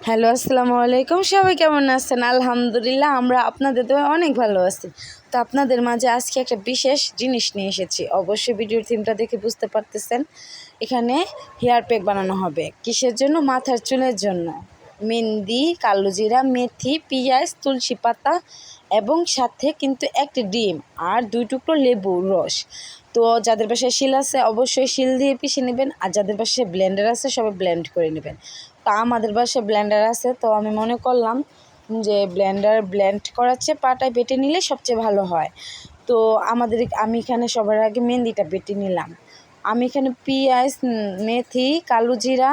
Hello, আসসালামু আলাইকুম। সবাই কেমন আছেন? আলহামদুলিল্লাহ, আমরা আপনাদের দোয়ায় অনেক ভালো আছি। তো আপনাদের মাঝে আজকে একটা বিশেষ জিনিস নিয়ে এসেছি। অবশ্যই ভিডিওর থিমটা দেখে বুঝতে পারতেছেন। এখানে হেয়ার প্যাক বানানো হবে। কিসের জন্য? মাথার চুলের জন্য। মেহেন্দি, কালোজিরা, মেথি, পেঁয়াজ, তুলসী পাতা এবং সাথে কিন্তু একটা ডিম আর 2 টুকরো লেবুর রস। তো যাদের বাসায় শিল আছে অবশ্যই শিল দিয়ে পিষে নেবেন, আর যাদের বাসায় ব্লেন্ডার আছে সবাই ব্লেন্ড করে নেবেন। তো আমাদের বাসায় ব্লেন্ডার আছে, তো আমি মনে করলাম যে ব্লেন্ড করার চেয়ে পাটায় বেটে নিলে সবচেয়ে ভালো হয়। তো আমি এখানে সবার আগে মেহেন্দিটা বেটে নিলাম। আমি এখানে পেঁয়াজ, মেথি, কালো জিরা,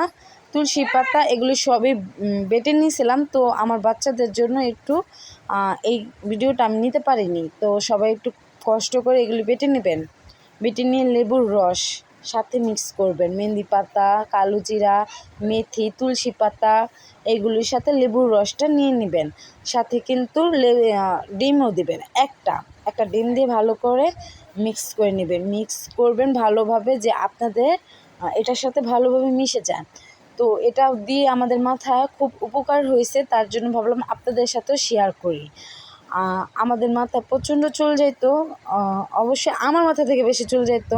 তুলসী পাতা এগুলি সবই বেটে নিয়েছিলাম। তো আমার বাচ্চাদের জন্য একটু এই ভিডিওটা আমি নিতে পারিনি, তো সবাই একটু কষ্ট করে এগুলি বেটে নেবেন। বেটে নিয়ে লেবুর রস সাথে মিক্স করবেন। মেহেন্দি পাতা, কালো জিরা, মেথি, তুলসী পাতা এগুলির সাথে লেবুর রসটা নিয়ে নেবেন। সাথে কিন্তু ডিমও দেবেন। একটা ডিম দিয়ে ভালো করে মিক্স করে নেবেন। মিক্স করবেন ভালোভাবে, যে আপনাদের এটার সাথে ভালোভাবে মিশে যায়। তো এটা দিয়ে আমাদের মাথায় খুব উপকার হয়েছে, তার জন্য ভাবলাম আপনাদের সাথেও শেয়ার করি। আমাদের মাথায় প্রচণ্ড চুল যেত, অবশ্যই আমার মাথা থেকে বেশি চুল যেত।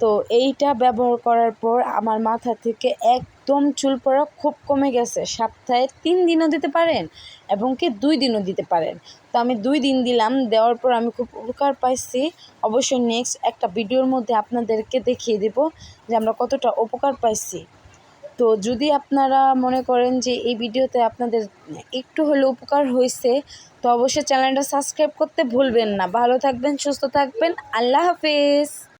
তো এইটা ব্যবহার করার পর আমার মাথা থেকে একদম চুল পড়া খুব কমে গেছে। সপ্তাহে 3 দিনও দিতে পারেন এবং কি 2 দিনও দিতে পারেন। তো আমি 2 দিন দিলাম, দেওয়ার পর আমি খুব উপকার পাইছি। অবশ্যই নেক্সট একটা ভিডিওর মধ্যে আপনাদেরকে দেখিয়ে দেব যে আমরা কতটা উপকার পাইছি। তো যদি আপনারা মনে করেন যে এই ভিডিওতে আপনাদের একটু হলেও উপকার হয়েছে, তো অবশ্যই চ্যানেলটা সাবস্ক্রাইব করতে ভুলবেন না। ভালো থাকবেন, সুস্থ থাকবেন। আল্লাহ হাফেজ।